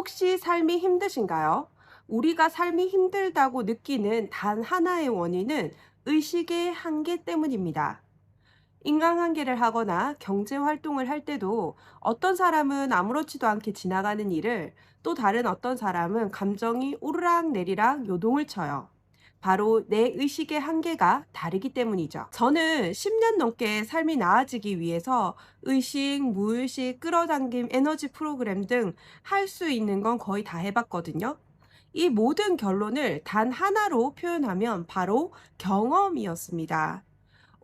혹시 삶이 힘드신가요? 우리가 삶이 힘들다고 느끼는 단 하나의 원인은 의식의 한계 때문입니다. 인간관계를 하거나 경제 활동을 할 때도 어떤 사람은 아무렇지도 않게 지나가는 일을, 또 다른 어떤 사람은 감정이 오르락 내리락 요동을 쳐요. 바로 내 의식의 한계가 다르기 때문이죠. 저는 10년 넘게 삶이 나아지기 위해서 의식, 무의식, 끌어당김, 에너지 프로그램 등 할 수 있는 건 거의 다 해봤거든요. 이 모든 결론을 단 하나로 표현하면 바로 경험이었습니다.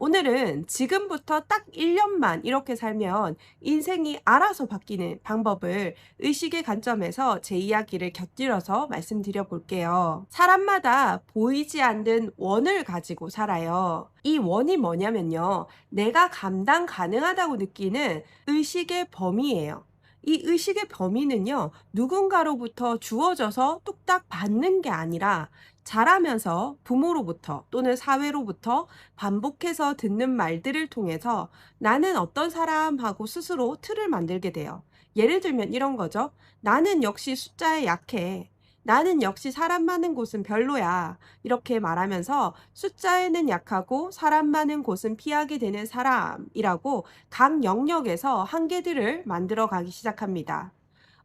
오늘은 지금부터 딱 1년만 이렇게 살면 인생이 알아서 바뀌는 방법을 의식의 관점에서 제 이야기를 곁들여서 말씀드려 볼게요. 사람마다 보이지 않는 원을 가지고 살아요. 이 원이 뭐냐면요, 내가 감당 가능하다고 느끼는 의식의 범위예요. 이 의식의 범위는요, 누군가로부터 주어져서 뚝딱 받는 게 아니라 자라면서 부모로부터 또는 사회로부터 반복해서 듣는 말들을 통해서 나는 어떤 사람하고 스스로 틀을 만들게 돼요. 예를 들면 이런 거죠. 나는 역시 숫자에 약해. 나는 역시 사람 많은 곳은 별로야. 이렇게 말하면서 숫자에는 약하고 사람 많은 곳은 피하게 되는 사람이라고 각 영역에서 한계들을 만들어 가기 시작합니다.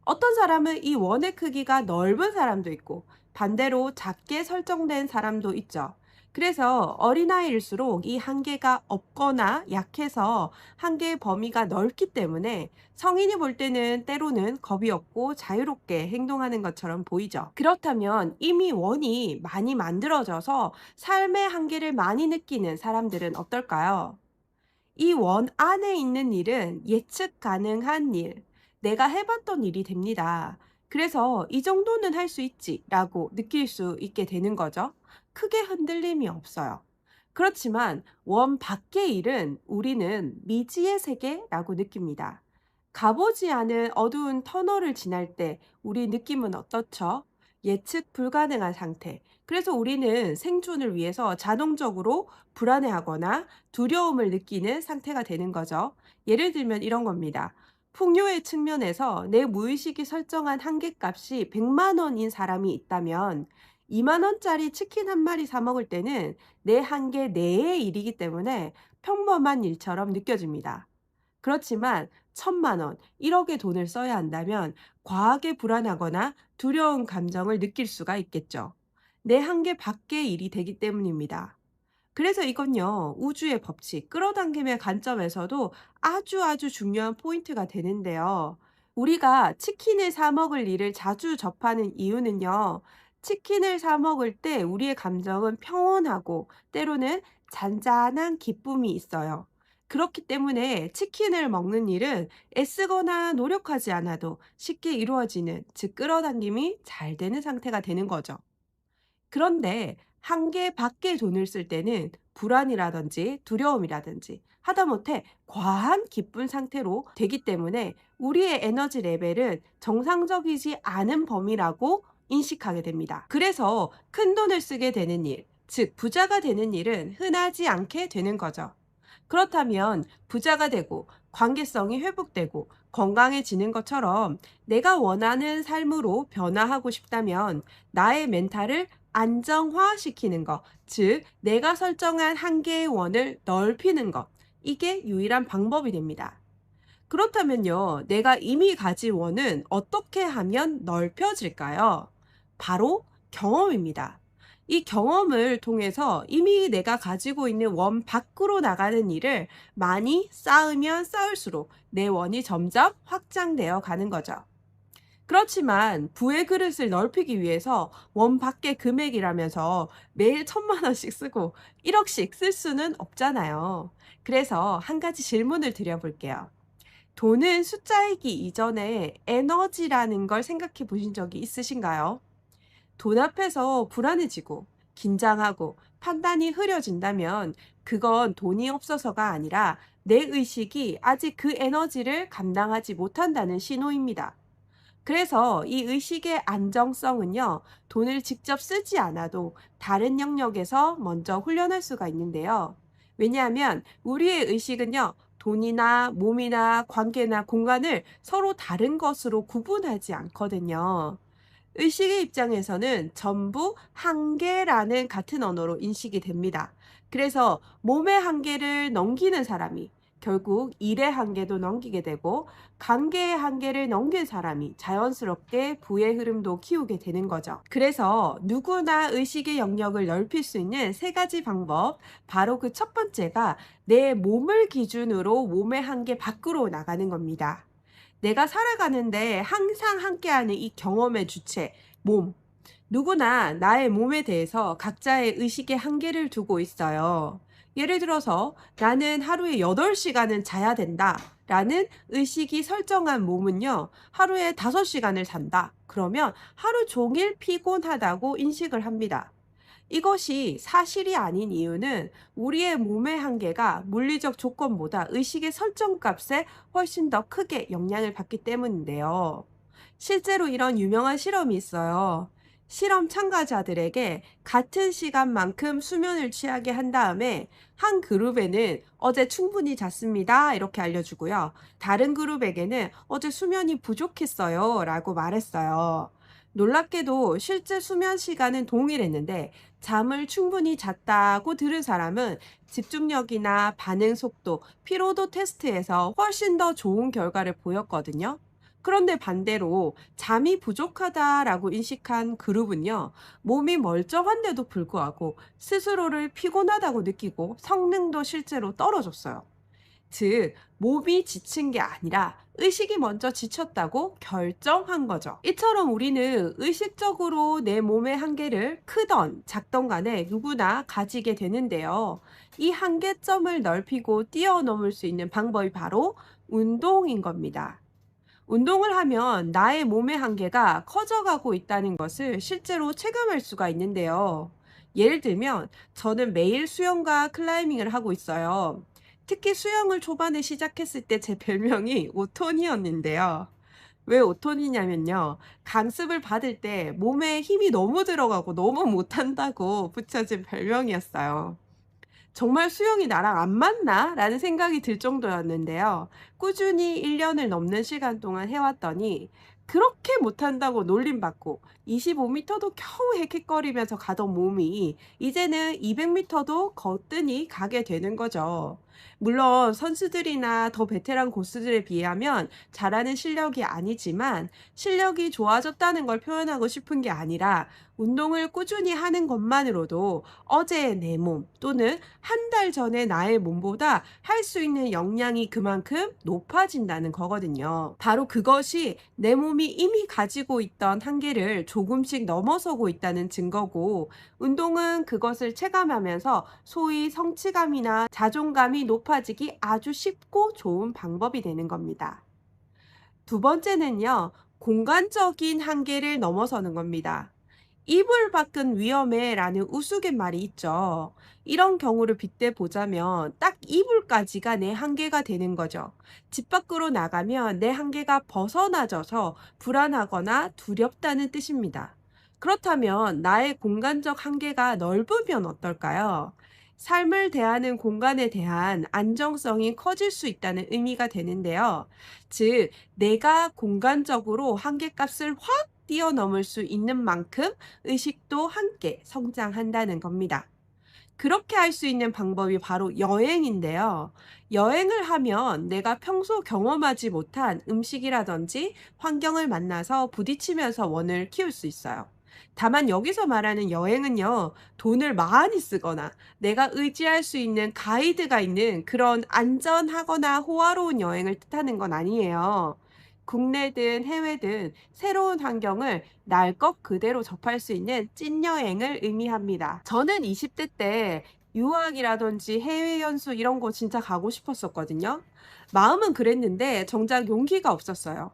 어떤 사람은 이 원의 크기가 넓은 사람도 있고 반대로 작게 설정된 사람도 있죠. 그래서 어린아이일수록 이 한계가 없거나 약해서 한계의 범위가 넓기 때문에 성인이 볼 때는 때로는 겁이 없고 자유롭게 행동하는 것처럼 보이죠. 그렇다면 이미 원이 많이 만들어져서 삶의 한계를 많이 느끼는 사람들은 어떨까요? 이 원 안에 있는 일은 예측 가능한 일, 내가 해봤던 일이 됩니다. 그래서 이 정도는 할 수 있지라고 느낄 수 있게 되는 거죠. 크게 흔들림이 없어요. 그렇지만 원 밖의 일은 우리는 미지의 세계라고 느낍니다. 가보지 않은 어두운 터널을 지날 때 우리 느낌은 어떻죠? 예측 불가능한 상태. 그래서 우리는 생존을 위해서 자동적으로 불안해하거나 두려움을 느끼는 상태가 되는 거죠. 예를 들면 이런 겁니다. 풍요의 측면에서 내 무의식이 설정한 한계값이 100만 원인 사람이 있다면 2만 원짜리 치킨 한 마리 사 먹을 때는 내 한계 내의 일이기 때문에 평범한 일처럼 느껴집니다. 그렇지만 1,000만 원, 1억의 돈을 써야 한다면 과하게 불안하거나 두려운 감정을 느낄 수가 있겠죠. 내 한계 밖의 일이 되기 때문입니다. 그래서 이건요, 우주의 법칙, 끌어당김의 관점에서도 아주 중요한 포인트가 되는데요. 우리가 치킨을 사 먹을 일을 자주 접하는 이유는요, 치킨을 사 먹을 때 우리의 감정은 평온하고 때로는 잔잔한 기쁨이 있어요. 그렇기 때문에 치킨을 먹는 일은 애쓰거나 노력하지 않아도 쉽게 이루어지는, 즉 끌어당김이 잘 되는 상태가 되는 거죠. 그런데 한계 밖의 돈을 쓸 때는 불안이라든지 두려움이라든지 하다못해 과한 기쁜 상태로 되기 때문에 우리의 에너지 레벨은 정상적이지 않은 범위라고 인식하게 됩니다. 그래서 큰 돈을 쓰게 되는 일, 즉 부자가 되는 일은 흔하지 않게 되는 거죠. 그렇다면 부자가 되고 관계성이 회복되고 건강해지는 것처럼 내가 원하는 삶으로 변화하고 싶다면 나의 멘탈을 안정화시키는 것, 즉 내가 설정한 한계의 원을 넓히는 것, 이게 유일한 방법이 됩니다. 그렇다면요, 내가 이미 가진 원은 어떻게 하면 넓혀질까요? 바로 경험입니다. 이 경험을 통해서 이미 내가 가지고 있는 원 밖으로 나가는 일을 많이 쌓으면 쌓을수록 내 원이 점점 확장되어 가는 거죠. 그렇지만 부의 그릇을 넓히기 위해서 원 밖의 금액이라면서 매일 1,000만 원씩 쓰고 1억씩 쓸 수는 없잖아요. 그래서 한 가지 질문을 드려볼게요. 돈은 숫자이기 이전에 에너지라는 걸 생각해 보신 적이 있으신가요? 돈 앞에서 불안해지고 긴장하고 판단이 흐려진다면 그건 돈이 없어서가 아니라 내 의식이 아직 그 에너지를 감당하지 못한다는 신호입니다. 그래서 이 의식의 안정성은요, 돈을 직접 쓰지 않아도 다른 영역에서 먼저 훈련할 수가 있는데요. 왜냐하면 우리의 의식은요, 돈이나 몸이나 관계나 공간을 서로 다른 것으로 구분하지 않거든요. 의식의 입장에서는 전부 한계라는 같은 언어로 인식이 됩니다. 그래서 몸의 한계를 넘기는 사람이 결국 일의 한계도 넘기게 되고 관계의 한계를 넘긴 사람이 자연스럽게 부의 흐름도 키우게 되는 거죠. 그래서 누구나 의식의 영역을 넓힐 수 있는 세 가지 방법, 바로 그 첫 번째가 내 몸을 기준으로 몸의 한계 밖으로 나가는 겁니다. 내가 살아가는데 항상 함께하는 이 경험의 주체, 몸. 누구나 나의 몸에 대해서 각자의 의식의 한계를 두고 있어요. 예를 들어서 나는 하루에 8시간은 자야 된다 라는 의식이 설정한 몸은요, 하루에 5시간을 잔다. 그러면 하루 종일 피곤하다고 인식을 합니다. 이것이 사실이 아닌 이유는 우리의 몸의 한계가 물리적 조건보다 의식의 설정값에 훨씬 더 크게 영향을 받기 때문인데요. 실제로 이런 유명한 실험이 있어요. 실험 참가자들에게 같은 시간만큼 수면을 취하게 한 다음에 한 그룹에는 어제 충분히 잤습니다 이렇게 알려주고요. 다른 그룹에게는 어제 수면이 부족했어요 라고 말했어요. 놀랍게도 실제 수면 시간은 동일했는데 잠을 충분히 잤다고 들은 사람은 집중력이나 반응 속도, 피로도 테스트에서 훨씬 더 좋은 결과를 보였거든요. 그런데 반대로 잠이 부족하다라고 인식한 그룹은요, 몸이 멀쩡한데도 불구하고 스스로를 피곤하다고 느끼고 성능도 실제로 떨어졌어요. 즉, 몸이 지친 게 아니라 의식이 먼저 지쳤다고 결정한 거죠. 이처럼 우리는 의식적으로 내 몸의 한계를 크던 작던 간에 누구나 가지게 되는데요. 이 한계점을 넓히고 뛰어넘을 수 있는 방법이 바로 운동인 겁니다. 운동을 하면 나의 몸의 한계가 커져가고 있다는 것을 실제로 체감할 수가 있는데요. 예를 들면 저는 매일 수영과 클라이밍을 하고 있어요. 특히 수영을 초반에 시작했을 때 제 별명이 오톤이었는데요. 왜 오톤이냐면요, 강습을 받을 때 몸에 힘이 너무 들어가고 너무 못한다고 붙여진 별명이었어요. 정말 수영이 나랑 안 맞나? 라는 생각이 들 정도였는데요. 꾸준히 1년을 넘는 시간 동안 해왔더니 그렇게 못한다고 놀림받고 25m도 겨우 헥헥거리면서 가던 몸이 이제는 200m도 거뜬히 가게 되는 거죠. 물론 선수들이나 더 베테랑 고수들에 비하면 잘하는 실력이 아니지만, 실력이 좋아졌다는 걸 표현하고 싶은 게 아니라 운동을 꾸준히 하는 것만으로도 어제의 내 몸 또는 한 달 전의 나의 몸보다 할 수 있는 역량이 그만큼 높아진다는 거거든요. 바로 그것이 내 몸이 이미 가지고 있던 한계를 조금씩 넘어서고 있다는 증거고, 운동은 그것을 체감하면서 소위 성취감이나 자존감이 높아지기 아주 쉽고 좋은 방법이 되는 겁니다. 두 번째는요, 공간적인 한계를 넘어서는 겁니다. 이불 밖은 위험해라는 우스갯말이 있죠. 이런 경우를 빗대 보자면 딱 이불까지가 내 한계가 되는 거죠. 집 밖으로 나가면 내 한계가 벗어나져서 불안하거나 두렵다는 뜻입니다. 그렇다면 나의 공간적 한계가 넓으면 어떨까요? 삶을 대하는 공간에 대한 안정성이 커질 수 있다는 의미가 되는데요. 즉, 내가 공간적으로 한계값을 확 뛰어넘을 수 있는 만큼 의식도 함께 성장한다는 겁니다. 그렇게 할 수 있는 방법이 바로 여행인데요. 여행을 하면 내가 평소 경험하지 못한 음식이라든지 환경을 만나서 부딪히면서 원을 키울 수 있어요. 다만 여기서 말하는 여행은요, 돈을 많이 쓰거나 내가 의지할 수 있는 가이드가 있는 그런 안전하거나 호화로운 여행을 뜻하는 건 아니에요. 국내든 해외든 새로운 환경을 날 것 그대로 접할 수 있는 찐 여행을 의미합니다. 저는 20대 때 유학이라든지 해외 연수 이런 거 진짜 가고 싶었었거든요. 마음은 그랬는데 정작 용기가 없었어요.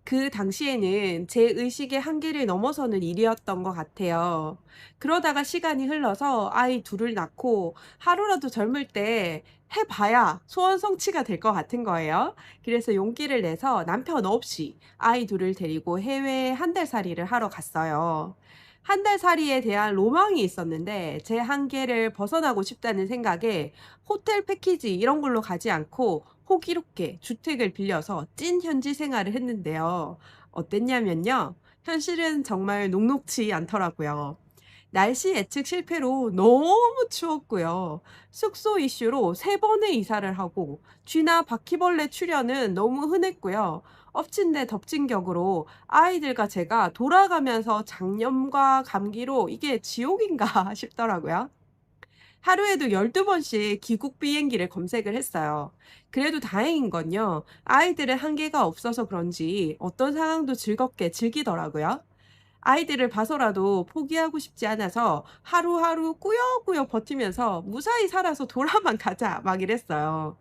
그 당시에는 제 의식의 한계를 넘어서는 일이었던 것 같아요. 그러다가 시간이 흘러서 아이 둘을 낳고 하루라도 젊을 때 해봐야 소원 성취가 될 것 같은 거예요. 그래서 용기를 내서 남편 없이 아이 둘을 데리고 해외에 한 달 살이를 하러 갔어요. 한 달 살이에 대한 로망이 있었는데 제 한계를 벗어나고 싶다는 생각에 호텔 패키지 이런 걸로 가지 않고 호기롭게 주택을 빌려서 찐 현지 생활을 했는데요. 어땠냐면요. 현실은 정말 녹록지 않더라고요. 날씨 예측 실패로 너무 추웠고요. 숙소 이슈로 3번의 이사를 하고 쥐나 바퀴벌레 출현은 너무 흔했고요. 엎친 데 덮친 격으로 아이들과 제가 돌아가면서 장염과 감기로 이게 지옥인가 싶더라고요. 하루에도 12번씩 귀국 비행기를 검색을 했어요. 그래도 다행인 건요. 아이들은 한계가 없어서 그런지 어떤 상황도 즐겁게 즐기더라고요. 아이들을 봐서라도 포기하고 싶지 않아서 하루하루 꾸역꾸역 버티면서 무사히 살아서 돌아만 가자 막 이랬어요.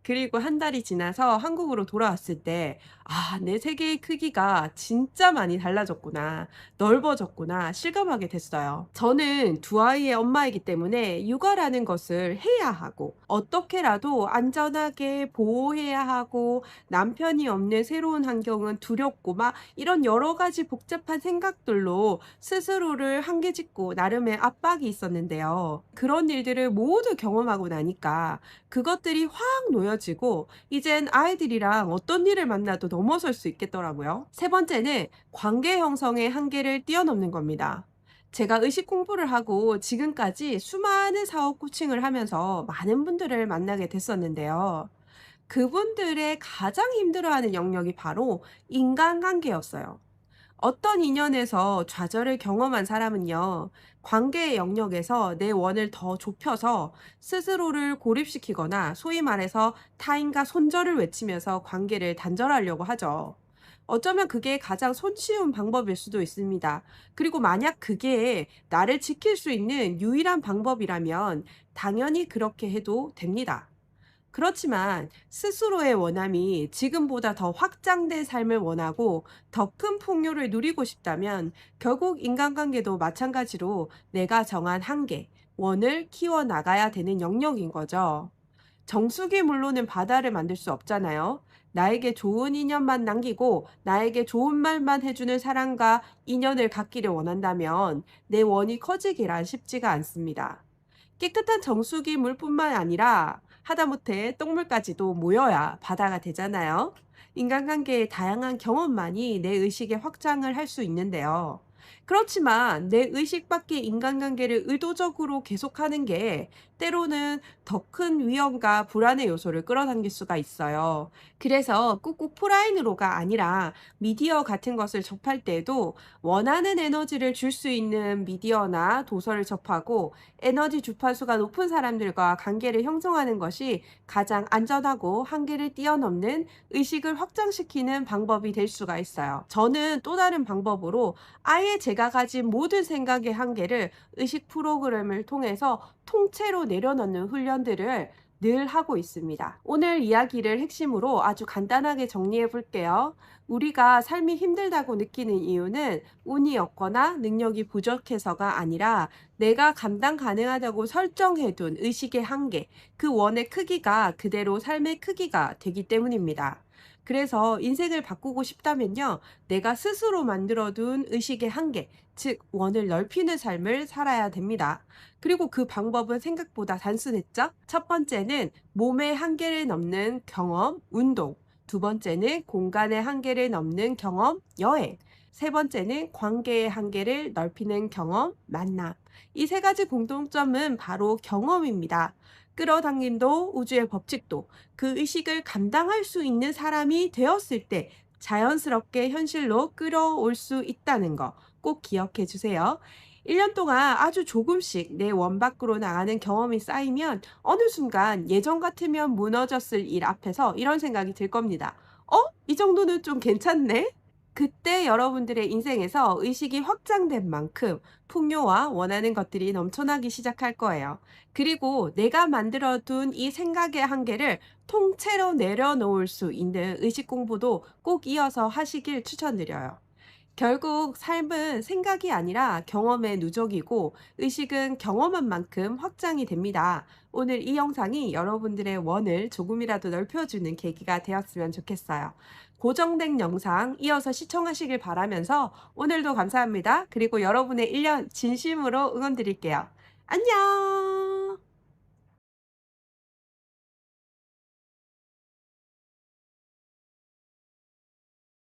그리고 한 달이 지나서 한국으로 돌아왔을 때, 아, 내 세계의 크기가 진짜 많이 달라졌구나, 넓어졌구나, 실감하게 됐어요. 저는 두 아이의 엄마이기 때문에 육아라는 것을 해야 하고, 어떻게라도 안전하게 보호해야 하고, 남편이 없는 새로운 환경은 두렵고, 막 이런 여러 가지 복잡한 생각들로 스스로를 한계짓고 나름의 압박이 있었는데요. 그런 일들을 모두 경험하고 나니까 그것들이 확 놓여지고 이젠 아이들이랑 어떤 일을 만나도 넘어설 수 있겠더라고요. 세 번째는 관계 형성의 한계를 뛰어넘는 겁니다. 제가 의식 공부를 하고 지금까지 수많은 사업 코칭을 하면서 많은 분들을 만나게 됐었는데요. 그분들의 가장 힘들어하는 영역이 바로 인간관계였어요. 어떤 인연에서 좌절을 경험한 사람은요, 관계의 영역에서 내 원을 더 좁혀서 스스로를 고립시키거나 소위 말해서 타인과 손절을 외치면서 관계를 단절하려고 하죠. 어쩌면 그게 가장 손쉬운 방법일 수도 있습니다. 그리고 만약 그게 나를 지킬 수 있는 유일한 방법이라면 당연히 그렇게 해도 됩니다. 그렇지만 스스로의 원함이 지금보다 더 확장된 삶을 원하고 더 큰 풍요를 누리고 싶다면 결국 인간관계도 마찬가지로 내가 정한 한계, 원을 키워나가야 되는 영역인 거죠. 정수기 물로는 바다를 만들 수 없잖아요. 나에게 좋은 인연만 남기고 나에게 좋은 말만 해주는 사람과 인연을 갖기를 원한다면 내 원이 커지기란 쉽지가 않습니다. 깨끗한 정수기 물뿐만 아니라 하다못해 똥물까지도 모여야 바다가 되잖아요. 인간관계의 다양한 경험만이 내 의식의 확장을 할 수 있는데요. 그렇지만 내 의식 밖의 인간관계를 의도적으로 계속하는 게 때로는 더 큰 위험과 불안의 요소를 끌어당길 수가 있어요. 그래서 꾹꾹 프라이으로가 아니라 미디어 같은 것을 접할 때도 원하는 에너지를 줄 수 있는 미디어나 도서를 접하고 에너지 주파수가 높은 사람들과 관계를 형성하는 것이 가장 안전하고 한계를 뛰어넘는 의식을 확장시키는 방법이 될 수가 있어요. 저는 또 다른 방법으로 아예 제가 가진 모든 생각의 한계를 의식 프로그램을 통해서 통째로 내려놓는 훈련들을 늘 하고 있습니다. 오늘 이야기를 핵심으로 아주 간단하게 정리해 볼게요. 우리가 삶이 힘들다고 느끼는 이유는 운이 없거나 능력이 부족해서가 아니라 내가 감당 가능하다고 설정해둔 의식의 한계, 그 원의 크기가 그대로 삶의 크기가 되기 때문입니다. 그래서 인생을 바꾸고 싶다면요, 내가 스스로 만들어둔 의식의 한계, 즉 원을 넓히는 삶을 살아야 됩니다. 그리고 그 방법은 생각보다 단순했죠? 첫 번째는 몸의 한계를 넘는 경험, 운동. 두 번째는 공간의 한계를 넘는 경험, 여행. 세 번째는 관계의 한계를 넓히는 경험, 만남. 이 세 가지 공통점은 바로 경험입니다. 끌어당김도 우주의 법칙도 그 의식을 감당할 수 있는 사람이 되었을 때 자연스럽게 현실로 끌어올 수 있다는 거 꼭 기억해 주세요. 1년 동안 아주 조금씩 내 원 밖으로 나가는 경험이 쌓이면 어느 순간 예전 같으면 무너졌을 일 앞에서 이런 생각이 들 겁니다. 이 정도는 좀 괜찮네? 그때 여러분들의 인생에서 의식이 확장된 만큼 풍요와 원하는 것들이 넘쳐나기 시작할 거예요. 그리고 내가 만들어둔 이 생각의 한계를 통째로 내려놓을 수 있는 의식 공부도 꼭 이어서 하시길 추천드려요. 결국 삶은 생각이 아니라 경험의 누적이고 의식은 경험한 만큼 확장이 됩니다. 오늘 이 영상이 여러분들의 원을 조금이라도 넓혀주는 계기가 되었으면 좋겠어요. 고정된 영상 이어서 시청하시길 바라면서 오늘도 감사합니다. 그리고 여러분의 1년 진심으로 응원드릴게요. 안녕!